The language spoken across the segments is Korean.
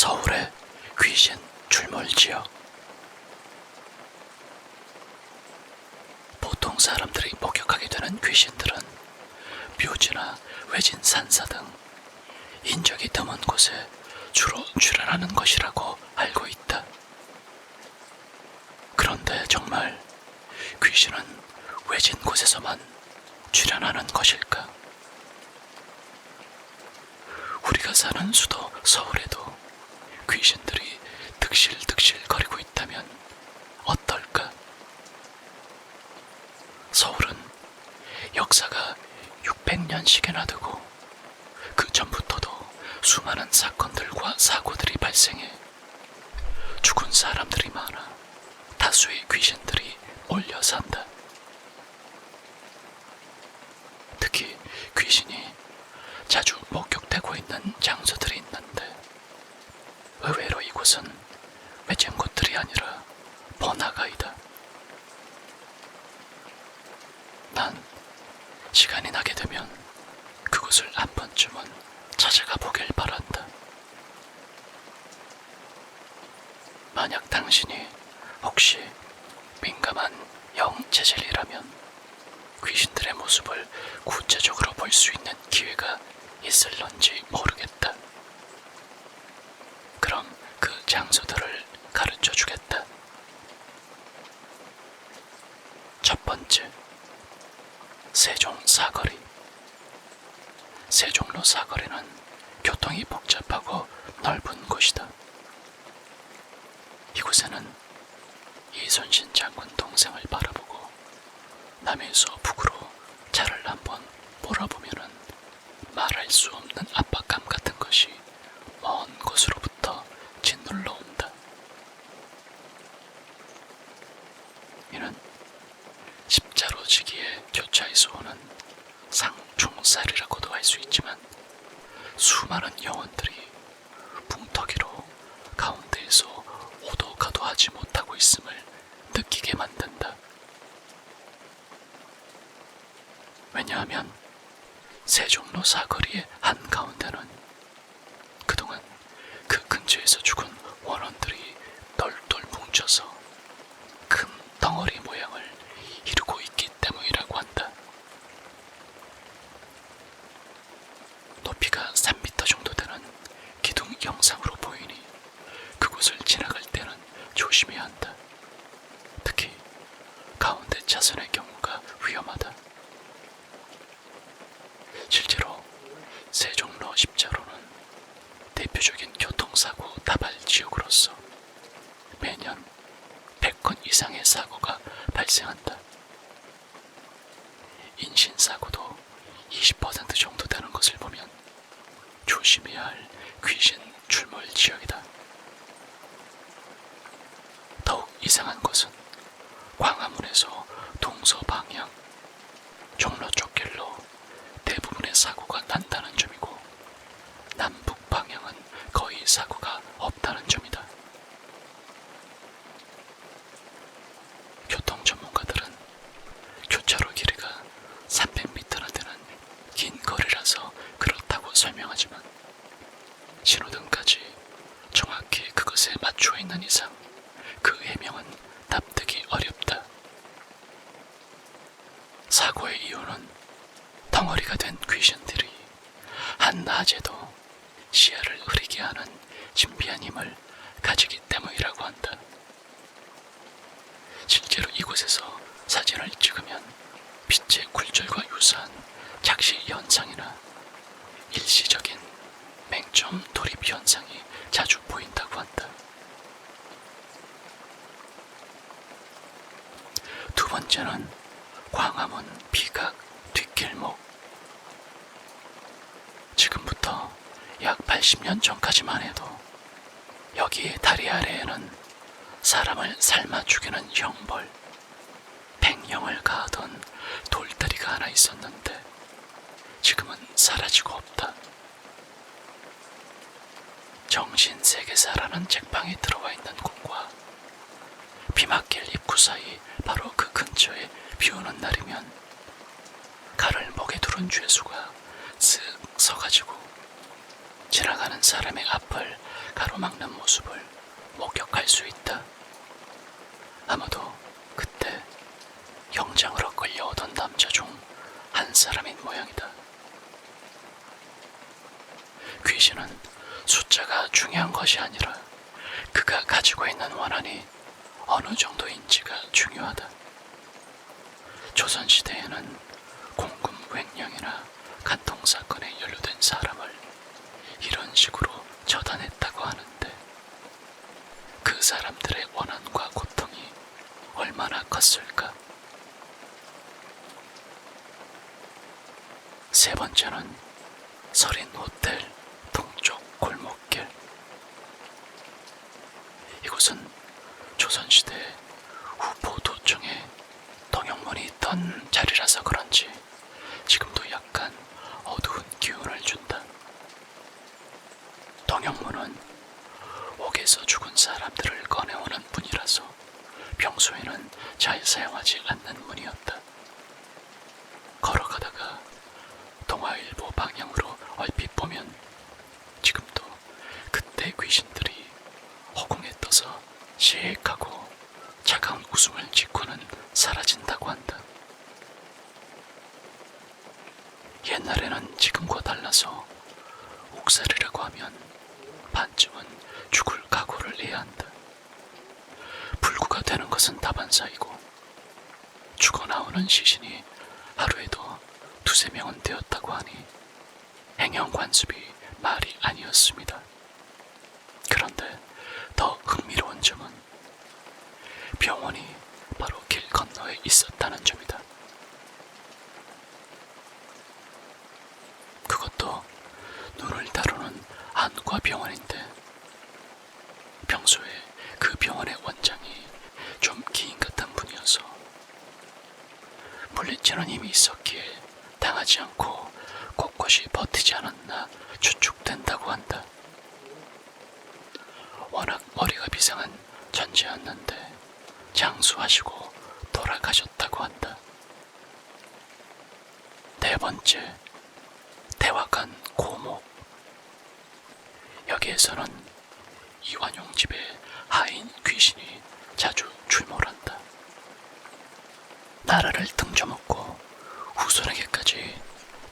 서울의 귀신 출몰지역. 보통 사람들이 목격하게 되는 귀신들은 묘지나 외진 산사 등 인적이 드문 곳에 주로 출현하는 것이라고 알고 있다. 그런데 정말 귀신은 외진 곳에서만 출현하는 것일까? 우리가 사는 수도 서울에도 귀신들이 득실득실 거리고 있다면 어떨까? 서울은 역사가 600년씩이나 되고 그 전부터도 수많은 사건들과 사고들이 발생해 죽은 사람들이 많아 다수의 귀신들이 몰려 산다. 특히 귀신이 자주 목격되고 있는 장소들이 있는데 의외로 이곳은 외진 곳들이 아니라 번화가이다. 난 시간이 나게 되면 그곳을 한 번쯤은 찾아가 보길 바란다. 만약 당신이 혹시 민감한 영체질이라면 귀신들의 모습을 구체적으로 볼 수 있는 기회가 있을런지 모르겠다. 그럼 그 장소들을 가르쳐 주겠다. 첫 번째, 세종 사거리. 세종로 사거리는 교통이 복잡하고 넓은 곳이다. 이곳에는 이순신 장군 동상을 바라보고 남에서 북으로 차를 한번 몰아보면은 말할 수 없는 압박감 같은 것이 먼 곳으로부터 짓눌러 온다. 이는 십자로지기의 교차에서 오는 상충살이라고도 할 수 있지만 수많은 영혼들이 뭉터기로 가운데에서 오도 가도 하지 못하고 있음을 느끼게 만든다. 왜냐하면 세종로 사거리의 한가운데는 그동안 그 근처에서 죽은 원혼들이 똘똘 뭉쳐서 큰 덩어리 모양을 이루고 있기 때문이라고 한다. 높이가 3m 정도 되는 기둥 영상으로 보이니 그곳을 지나갈 때는 조심해야 한다. 특히 가운데 차선의 경우가 위험하다. 실제로 세종로 십자로는 대표적인 교통사고 다발 지역으로서 매년 100건 이상의 사고가 발생한다. 인신사고도 20% 정도 되는 것을 보면 조심해야 할 귀신 출몰 지역이다. 더욱 이상한 것은 광화문에서 동서방향, 종로 쪽 길로 대부분의 사고가 난다는 점이고 남북 방향은 거의 사고가 없다는 점이다. 교통 전문가들은 교차로 길이가 300m나 되는 긴 거리라서 그렇다고 설명하지만 신호등까지 정확히 그것에 맞추어 있는 이상 그 해명은 납득이 어렵다. 사고의 이유는 덩어리가 된 귀신들이 한낮에도 시야를 흐리게 하는 신비한 힘을 가지기 때문이라고 한다. 실제로 이곳에서 사진을 찍으면 빛의 굴절과 유사한 작시 현상이나 일시적인 맹점 돌입 현상이 자주 보인다고 한다. 두 번째는 광화문 비각 뒷길목. 지금부터 약 80년 전까지만 해도 여기 다리 아래에는 사람을 삶아 죽이는 형벌, 팽령을 가하던 돌다리가 하나 있었는데 지금은 사라지고 없다. 정신세계사라는 책방에 들어와 있는 곳과 비막길 입구 사이 바로 그 근처에 비오는 날이면 칼을 목에 두른 죄수가 쓱 서가지고 지나가는 사람의 앞을 가로막는 모습을 목격할 수 있다. 아마도 그때 영장으로 끌려오던 남자 중 한 사람인 모양이다. 귀신은 숫자가 중요한 것이 아니라 그가 가지고 있는 원한이 어느 정도인지가 중요하다. 조선시대에는 공금 횡령이나 간통사건에 연루된 사람을 이런 식으로 처단했다고 하는데 그 사람들의 원한과 고통이 얼마나 컸을까? 세 번째는 서린 호텔 동쪽 골목길. 이곳은 조선시대 후포도청에 동영문이 있던 자리라서 그런지 지금도 약간 어두운 기운을 준다. 동영문은 옥에서 죽은 사람들을 꺼내오는 문이라서 평소에는 잘 사용하지 않는 문이었다. 걸어가다가 동아일보 방향으로 얼핏 보면 지금도 그때 귀신들이 허공에 떠서 시익하고 차가운 웃음을 짓고는 사라진다고 한다. 옛날에는 지금과 달라서 옥살이라고 하면 반쯤은 죽을 각오를 해야 한다. 불구가 되는 것은 다반사이고 죽어 나오는 시신이 하루에도 두세 명은 되었다고 하니 행영관습이 말이 아니었습니다. 그런데 더 흥미로운 점은 병원이 바로 길 건너에 있었다는 점이다. 그것도 눈을 다루는 안과병원인데 평소에 그 병원의 원장이 좀 기인 같은 분이어서 물리치는 힘이 있었기에 당하지 않고 꼿꼿이 버티지 않았나 추측된다고 한다. 워낙 머리가 비상한 천재였는데 장수하시고 돌아가셨다고 한다. 네 번째, 대화관 고목. 여기에서는 이완용 집의 하인 귀신이 자주 출몰한다. 나라를 등져먹고 후손에게까지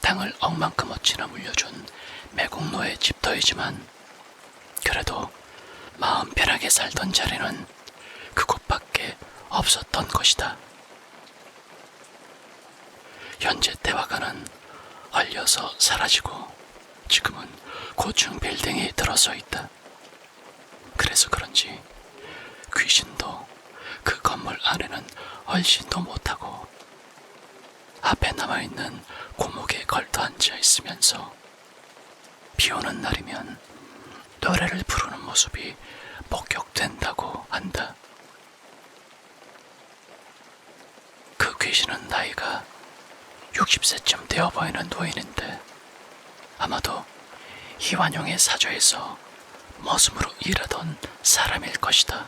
땅을 억만큼 어치나 물려준 매국노의 집터이지만 그래도 마음 편하게 살던 자리는 그곳밖에 없었던 것이다. 현재 대화관은 얼려서 사라지고 지금은 고층 빌딩이 들어서 있다. 그래서 그런지 귀신도 그 건물 안에는 얼씬도 못하고 앞에 남아있는 고목에 걸터 앉아 있으면서 비오는 날이면 노래를 부르는 모습이 목격된다고 한다. 그 귀신은 나이가 60세쯤 되어 보이는 노인인데 아마도 이완용의 사저에서 머슴으로 일하던 사람일 것이다.